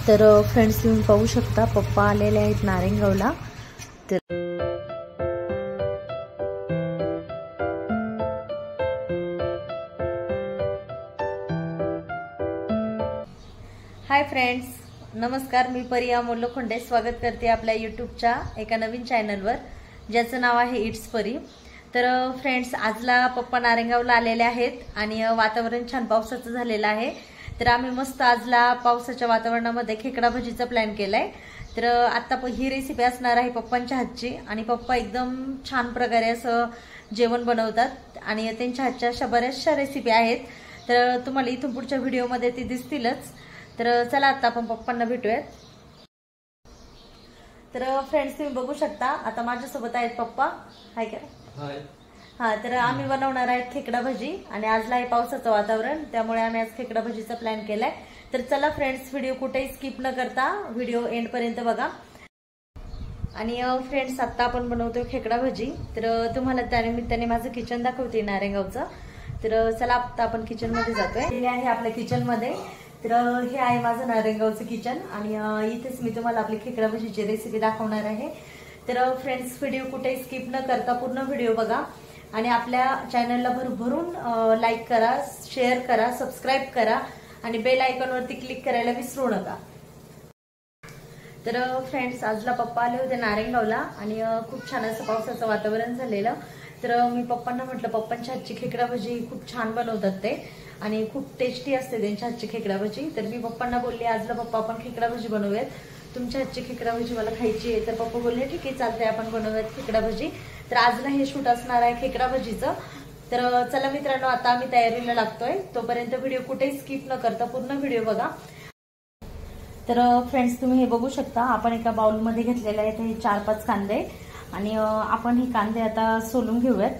तर फ्रेंड्स तुम्ही पाहू शकता पप्पा आलेले आहेत नारायणगावला. तर हाय फ्रेंड्स, नमस्कार. मी परी अमोल लोखंडे स्वागत करते आपल्या यूट्यूबच्या एका नवीन चॅनलवर ज्याचं नाव आहे इट्स परी. तर फ्रेंड्स, आजला पप्पा नारायणगावला आलेले आहेत आणि वातावरण छान पावसाचं झालेलं आहे. तर आम्ही मस्त आजला पावसाच्या वातावरणामध्ये खेकडा भजीचा प्लॅन केलाय. तर आता ही रेसिपी असणार आहे पप्पांच्या हातची आणि पप्पा एकदम छान प्रकारे असं जेवण बनवतात आणि त्यांच्या हातच्या अशा बऱ्याचशा रेसिपी आहेत. तर तुम्हाला इथून पुढच्या व्हिडिओमध्ये ती दिसतीलच. तर चला आता आपण पप्पांना भेटूयात. तर फ्रेंड्स, तुम्ही बघू शकता आता माझ्यासोबत आहेत पप्पा. हाय का? हाय. हा, तर आम्ही बनवणार आहेत खेकडा भजी आणि आजला आहे पावसाचं वातावरण, त्यामुळे आम्ही आज खेकडा भजीचा प्लॅन केलाय. तर चला फ्रेंड्स, व्हिडिओ कुठेही स्किप न करता व्हिडिओ एंड पर्यंत बघा. आणि फ्रेंड्स, आता आपण बनवतोय खेकडा भजी. तर तुम्हाला त्यानिमित्ताने माझं किचन दाखवते नारायणगावचं. तर चला आता आपण किचन मध्ये जातोय. हे आहे आपल्या किचन मध्ये. तर हे आहे माझं नारायणगावचं किचन आणि इथेच मी तुम्हाला आपली खेकडा भजीची रेसिपी दाखवणार आहे. तर फ्रेंड्स, व्हिडिओ कुठेही स्किप न करता पूर्ण व्हिडिओ बघा आणि आपल्या चॅनलला भरभरून लाईक करा, शेअर करा, सबस्क्राईब करा आणि बेल आयकॉनवरती क्लिक करायला विसरू नका. तर फ्रेंड्स, आजला पप्पा आले होते नारायणगावला आणि खूप छान असं पावसाचं वातावरण झालेलं. तर मी पप्पांना म्हटलं पप्पांच्या हातची खेकडा भजी खूप छान बनवतात ते आणि खूप टेस्टी असते त्यांच्या हातची खेकडा भजी. तर मी पप्पांना बोलले आजला पप्पा आपण खेकडा भजी बनवूयात, तुमच्या हातची खेकडा भजी मला खायची आहे. तर पप्पा बोलले ठीक आहे चालतंय, आपण बनवूयात खेकडा भजी. तर आजला हे शूट असणार आहे खेकडा भजीचं. तर चला मित्रांनो, आता आम्ही तयारीला लागतोय. तोपर्यंत व्हिडिओ कुठेही स्किप न करता पूर्ण व्हिडिओ बघा. तर फ्रेंड्स, तुम्ही हे बघू शकता आपण एका बाउलमध्ये घेतलेले आहेत हे 4-5 कांदे आणि आपण हे कांदे आता सोलून घेऊयात.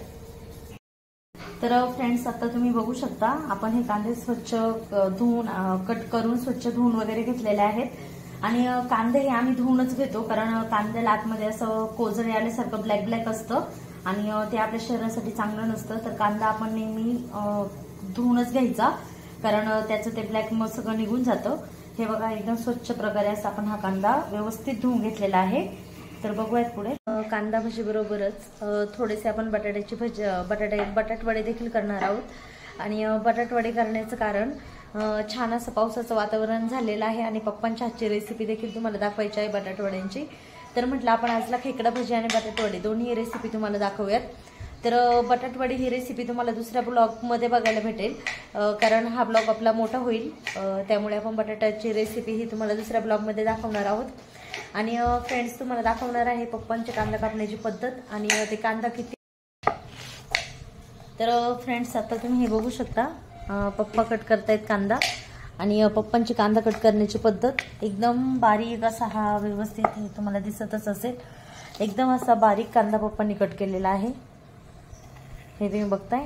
तर फ्रेंड्स, आता तुम्ही बघू शकता आपण हे कांदे स्वच्छ धुवून कट करून स्वच्छ धुवून वगैरे घेतलेले आहेत. आणि कांदे हे आम्ही धुवूनच घेतो, कारण कांद्याला आतमध्ये असं कोजळे आल्यासारखं ब्लॅक ब्लॅक असतं आणि ते आपल्या शरीरासाठी चांगलं नसतं. तर कांदा आपण नेहमी धुवूनच घ्यायचा, कारण त्याचं ते ब्लॅक मग सगळं निघून जातं. हे बघा, एकदम स्वच्छ प्रकारे असं आपण हा कांदा व्यवस्थित धुवून घेतलेला आहे. तर बघूयात पुढे. कांदा भजी बरोबरच थोडेसे आपण बटाट्याची भजी बटाटवडे देखील करणार आहोत. आणि बटाटवडे करण्याचं कारण छान असं पावसाचं वातावरण झालेलं आहे आणि पप्पांच्या हातची रेसिपी देखील तुम्हाला दाखवायची आहे बटाटवड्यांची. तर म्हटलं आपण आजला खेकडा भजी आणि बटाटवडे दोन्ही रेसिपी तुम्हाला दाखवूयात. तर बटाटवडी ही रेसिपी तुम्हाला दुसऱ्या ब्लॉगमध्ये बघायला भेटेल, कारण हा ब्लॉग आपला मोठा होईल. त्यामुळे आपण बटाट्याची रेसिपी ही तुम्हाला दुसऱ्या ब्लॉगमध्ये दाखवणार आहोत. आणि फ्रेंड्स, तुम्हाला दाखवणार आहे पप्पांची कांदा कापण्याची पद्धत आणि ते कांदा किती. तर फ्रेंड्स, आता तुम्ही हे बघू शकता पप्पा कट करतायत कांदा आणि पप्पांची कांदा कट करण्याची पद्धत एकदम बारीक असा हा व्यवस्थित हे तुम्हाला दिसतच असेल. एकदम असा बारीक कांदा पप्पांनी कट केलेला आहे, हे तुम्ही बघताय.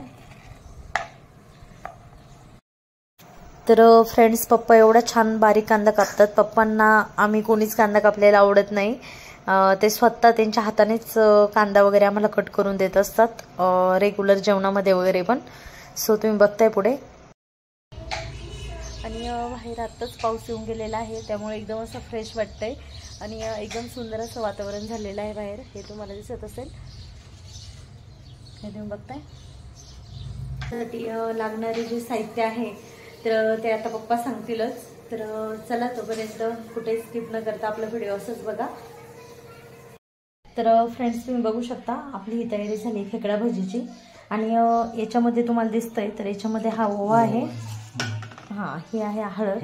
तर फ्रेंड्स, पप्पा एवढा छान बारीक कांदा कापतात. पप्पांना आम्ही कोणीच कांदा कापलेला आवडत नाही. ते स्वतः त्यांच्या हातानेच कांदा वगैरे आम्हाला कट करून देत असतात रेग्युलर जेवणामध्ये वगैरे पण. सो तुम्ही बघताय पुढे. आणि बाहेर आत्ताच पाऊस येऊन गेलेला आहे, त्यामुळे एकदम असं फ्रेश वाटतंय आणि एकदम सुंदर असं वातावरण झालेलं आहे बाहेर, हे तुम्हाला दिसत असेल. हे तुम्ही बघताय. त्यासाठी लागणारे जे साहित्य आहे तर ते आता पप्पा सांगतीलच. तर चला तोपर्यंत कुठे स्किप न करता आपला व्हिडिओ असंच बघा. तर फ्रेंड्स, तुम्ही बघू शकता आपली ही तयारी झाली खेकडा भजीची. आणि याच्यामध्ये तुम्हाला दिसतंय तर याच्यामध्ये हा ओवा आहे, हा हे आहे हळद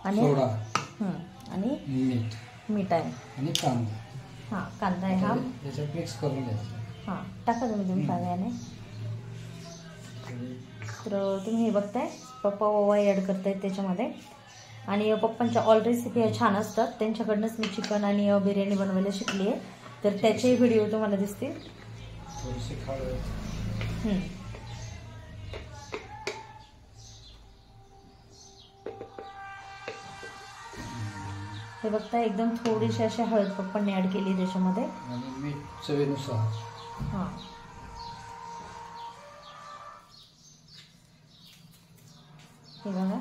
आणि मीठ आहे आणि कांदा. हा कांदा आहे, हा मिक्स करून घ्यायचा. हा टाका तुम्ही पाण्याने. तर तुम्ही हे बघताय पप्पा ओवा ॲड करतायत त्याच्यामध्ये. आणि पप्पांच्या ऑल रेसिपी छान असतात, त्यांच्याकडनंच मी चिकन आणि बिर्याणी बनवायला शिकली आहे. तर त्याचे व्हिडिओ तुम्हाला दिसतील. हे बघता एकदम थोडीशी अशी हळद पप्पांनी ॲड केली त्याच्यामध्ये आणि मीठ चवीनुसार. हां, हे बघा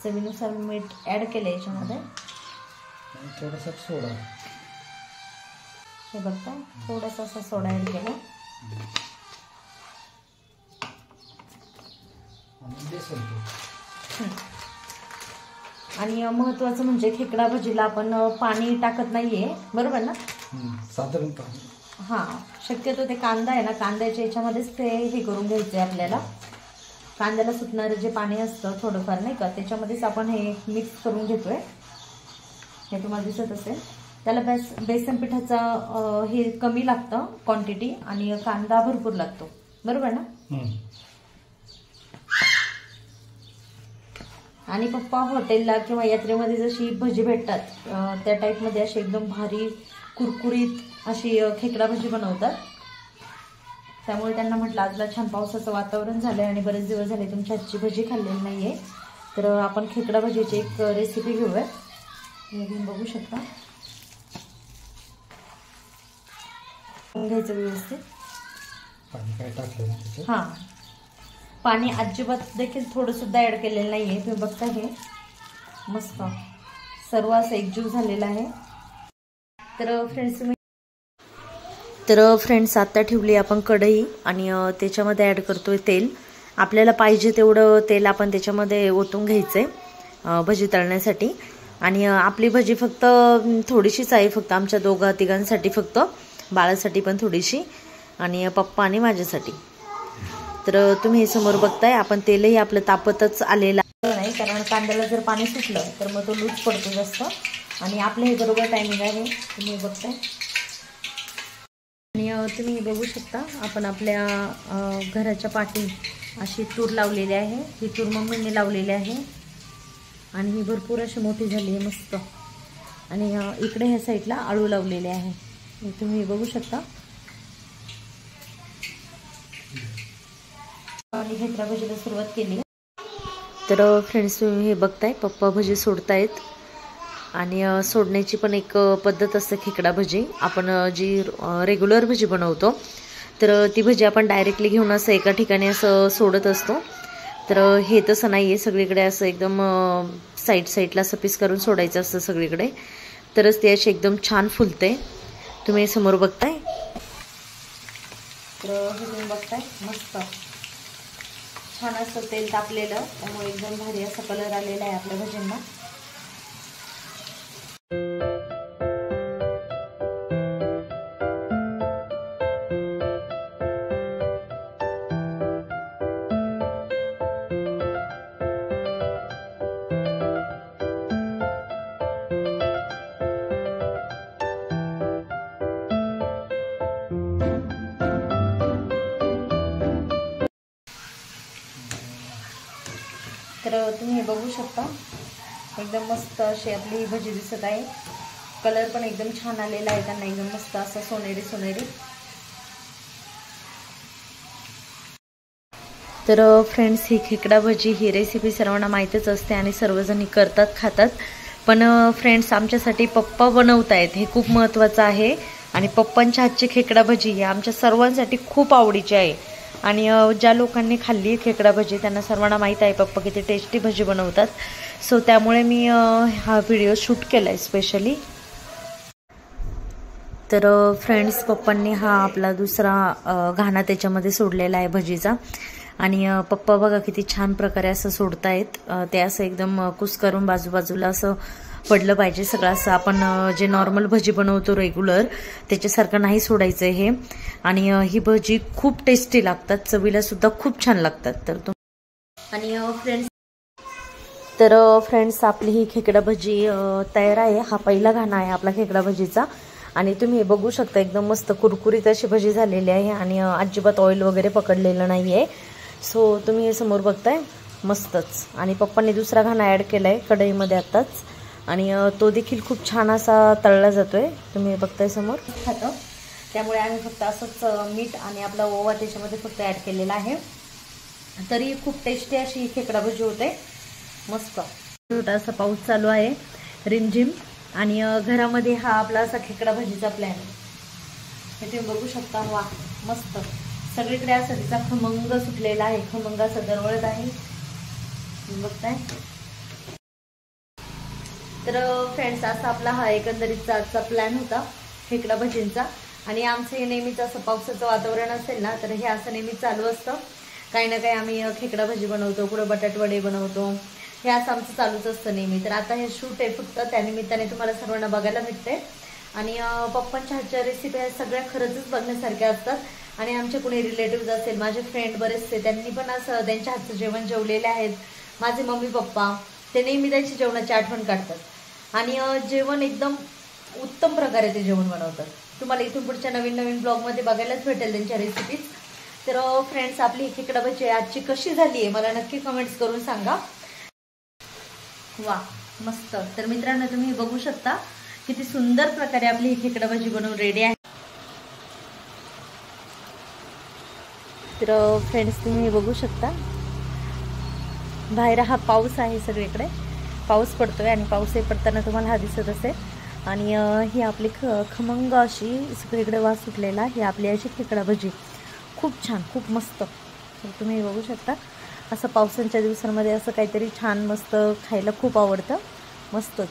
चवीनुसार मीठ ॲड केलं याच्यामध्ये. आणि थोडासा सोडा. हे बघता थोडासा असा सोडा ॲड केला. आणि बेसन पीठ. आणि महत्त्वाचं म्हणजे खेकडा भजीला आपण पाणी टाकत नाहीये, बरोबर ना? साधारण पाणी. हां, शक्यतो ते कांदा आहे ना, कांद्याच्या याच्यामध्येच ते हे करून घ्यायचं आहे आपल्याला. कांद्याला सुटणारं जे पाणी असतं थोडंफार नाही का, त्याच्यामध्येच आपण हे मिक्स करून घेतोय. हे तुम्हाला दिसत असेल. त्याला बेसन पिठाचा हे कमी लागतं क्वांटिटी आणि कांदा भरपूर लागतो, बरोबर ना? आणि पप्पा हॉटेलला किंवा यात्रेमध्ये जशी भजी भेटतात त्या टाईपमध्ये अशी एकदम भारी कुरकुरीत अशी खेकडा भजी बनवतात. त्यामुळे त्यांना म्हटलं आजला छान पावसाचं वातावरण झालंय आणि बरेच दिवस झाले तुमची आजची भजी खाल्लेली नाहीये, तर आपण खेकडा भजीची एक रेसिपी घेऊया. हे तुम्ही बघू शकता. घ्यायचं व्यवस्थित. पाणी काय टाकलं त्याच्यात? हां, पाणी अजिबात देखील थोडं सुद्धा ॲड केलेलं नाहीये. तुम्ही बघता हे मस्त सर्व असं एकजीव झालेलं आहे. तर फ्रेंड्स आता ठेवली आपण कढई आणि त्याच्यामध्ये ॲड करतोय तेल. आपल्याला पाहिजे तेवढं तेल आपण त्याच्यामध्ये ओतून घ्यायचंय भजी तळण्यासाठी. आणि आपली भजी फक्त थोडीशीच आहे, फक्त आमच्या दोघा तिघांसाठी, फक्त बाळासाठी पण थोडीशी आणि पप्पा आणि माझ्यासाठी. तर तुम्ही हे समोर बघताय आपण तेलही आपलं तापतच आलेलं नाही, कारण कांद्याला जर पाणी सुटलं तर मग तो लूज पडतो जास्त. आणि आपलं हे बरोबर टायमिंग आहे, तुम्ही बघताय. आणि तुम्ही बघू शकता आपण आपल्या घराच्या पाठी अशी तूर लावलेली आहे. ही तूर मम्मीने लावलेली आहे आणि ही भरपूर अशी मोठी झाली आहे मस्त. आणि इकडे ह्या साईडला आळू लावलेले आहे, तुम्ही बघू शकता. आणि खेकडा भजीला सुरुवात केली. तर फ्रेंड्स तुम्ही हे बघताय पप्पा भजी सोडतायत. आणि सोडण्याची पण एक पद्धत असते खेकडा भजी. आपण जी रेग्युलर भजी बनवतो तर ती भजी आपण डायरेक्टली घेऊन असं एका ठिकाणी असं सोडत असतो. तर हे तसं नाही आहे, सगळीकडे असं एकदम साईडला असं पीस करून सोडायचं असतं सगळीकडे, तरच ते अशी एकदम छान फुलते. तुम्ही समोर बघताय. तर हे तुम्ही बघताय मस्त छान असं तेल तापलेलं, त्यामुळे एकदम भारी असा कलर आलेला आहे आपल्या भजींना. तर तुम्ही हे बघू शकता एकदम मस्त अशी आपली ही भजी दिसत आहे. कलर पण एकदम छान आलेला आहे त्यांना, एकदम मस्त असं सोनेरी. तर फ्रेंड्स ही खेकडा भजी ही रेसिपी सर्वांना माहीतच असते आणि सर्वजणी करतात खातात. पण फ्रेंड्स आमच्यासाठी पप्पा बनवत आहेत हे खूप महत्त्वाचं आहे. आणि पप्पांच्या हातची खेकडा भजी ही आमच्या सर्वांसाठी खूप आवडीची आहे. आणि ज्या लोकांनी खाल्ली खेकडा भजी त्यांना सर्वांना माहीत आहे पप्पा किती टेस्टी भजी बनवतात. सो त्यामुळे मी हा व्हिडिओ शूट केला आहे स्पेशली. तर फ्रेंड्स पप्पांनी हा आपला दुसरा घाणा त्याच्यामध्ये सोडलेला आहे भजीचा. आणि पप्पा बघा किती छान प्रकारे असं सोडतायत. ते असं एकदम कुस्करून बाजूबाजूला असं पडलं पाहिजे सगळं असं. आपण जे नॉर्मल भजी बनवतो रेग्युलर त्याच्यासारखं नाही सोडायचं हे. आणि ही भजी खूप टेस्टी लागतात, चवीला सुद्धा खूप छान लागतात. तर फ्रेंड्स आपली ही खेकडा भजी तयार आहे. हा पहिला घाणा आहे आपला खेकडा भजीचा. आणि तुम्ही हे बघू शकता एकदम मस्त कुरकुरीत अशी भजी झालेली आहे आणि अजिबात ऑइल वगैरे पकडलेलं नाही आहे. सो तुम्ही हे समोर बघताय मस्तच. आणि पप्पांनी दुसरा घाणा ॲड केला आहे कढईमध्ये आत्ताच आणि तो देखील खूप छान असा तळला जातोय. तुम्ही बघताय समोर खातं, त्यामुळे आम्ही फक्त असंच मीठ आणि आपला ओवा त्याच्यामध्ये फक्त ॲड केलेला आहे. तरी खूप टेस्टी अशी खेकडा भजी होते मस्त. छोटा असा पाऊस चालू आहे रिमझिम आणि घरामध्ये हा आपला असा खेकडा भजीचा प्लॅन. हे तुम्ही बघू शकता. वा मस्त सगळीकडे असं तिचा खमंग सुटलेला आहे, खमंग असं दरवळत आहे बघताय. तर फ्रेंड्स असा आपला हा एकंदरीतचा आजचा प्लॅन होता खेकडा भजींचा. आणि आमचं हे नेहमीच असं पावसाचं वातावरण असेल ना तर हे असं नेहमी चालू असतं. काही ना काही आम्ही खेकडा भजी बनवतो, कुठं बटाट वडे बनवतो, हे असं आमचं चालूच असतं नेहमी. तर आता हे शूट आहे फक्त त्यानिमित्ताने तुम्हाला सर्वांना बघायला भेटते. आणि पप्पांच्या हातच्या रेसिपी ह्या सगळ्या खरंच बघण्यासारख्या असतात. आणि आमचे कोणी रिलेटिव्ह असेल, माझे फ्रेंड बरेचसे, त्यांनी पण असं त्यांच्या हातचं जेवण जेवलेले आहेत. माझे मम्मी पप्पा ते नेहमी त्यांची जेवणाची आठवण काढतात. आणि जेवण एकदम उत्तम प्रकारे ते जेवण बनवतात. तुम्हाला इथून पुढच्या नवीन नवीन ब्लॉगमध्ये बघायलाच भेटेल त्यांच्या रेसिपीज. तर फ्रेंड्स आपली खेकडा भजी आजची कशी झाली आहे मला नक्की कमेंट्स करून सांगा. वा मस्त. तर मित्रांनो तुम्ही बघू शकता किती सुंदर प्रकारे आपली ही खेकडा भजी बनवून रेडी आहे. तर फ्रेंड्स तुम्ही बघू शकता बाहेर हा पाऊस आहे, सगळीकडे पाऊस पडतोय आणि पाऊस पडताना तुम्हाला हा दिसत असेल. आणि ही आपली खमंग अशी सगळीकडे वास सुटलेला ही आपली अशी खेकडा भजी खूप छान, खूप मस्त. तर तुम्ही बघू शकता असं पावसाच्या दिवसांमध्ये असं काहीतरी छान मस्त खायला खूप आवडतं. मस्तच.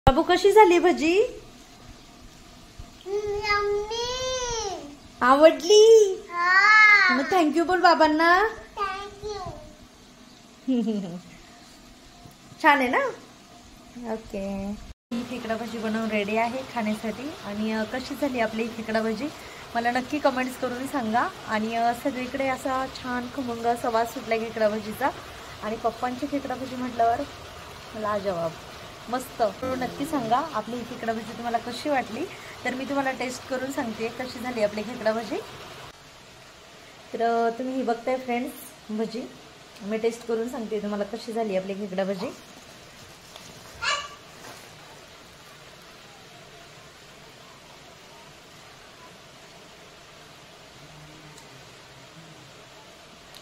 बाबू कशी झाली भजी? आवडली? मग थँक्यू बोल बाबांना. छान आहे ना? ओके. ही खेकडा भजी बनवून रेडी आहे खाण्यासाठी. आणि कशी झाली आपली खेकडा भजी मला नक्की कमेंट्स करून सांगा. आणि सगळीकडे असा छान खमंग असा वास सुटला खेकडा भजीचा. आणि पप्पांची खेकडा भजी म्हटल्यावर लाजवाब मस्त. नक्की सांगा आपली ही खेकडा भजी तुम्हाला कशी वाटली. तर मी तुम्हाला टेस्ट करून सांगते कशी झाली आपली खेकडा भजी. तर तुम्ही ही बघताय फ्रेंड्स भजी, मी टेस्ट करून सांगते तुम्हाला कशी झाली आपली खेकडा भजी.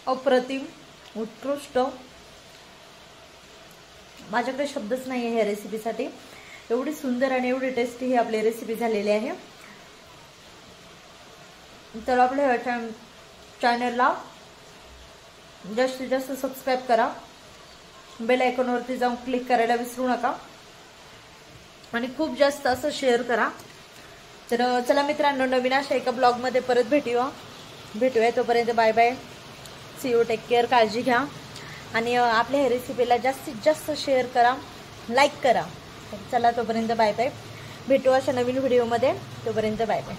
अप्रतिम, उत्कृष्ट. माझ्याकडे शब्दच नाही आहे ह्या रेसिपीसाठी. एवढी सुंदर आणि एवढी टेस्टी ही आपली रेसिपी झालेली आहे. तर आपल्या चॅनलला जास्तीत जास्त सबस्क्राईब करा, बेल आयकॉनवरती जाऊन क्लिक करायला विसरू नका आणि खूप जास्त असं शेअर करा. तर चला मित्रांनो, नवीन अशा एका ब्लॉगमध्ये परत भेटूया. तोपर्यंत bye bye, see you, take care, काळजी घ्या. आणि आपल्या ह्या रेसिपीला जास्तीत जास्त शेअर करा, लाईक करा. चला तोपर्यंत बाय बाय, भेटू अशा नवीन व्हिडिओमध्ये. तोपर्यंत बाय बाय.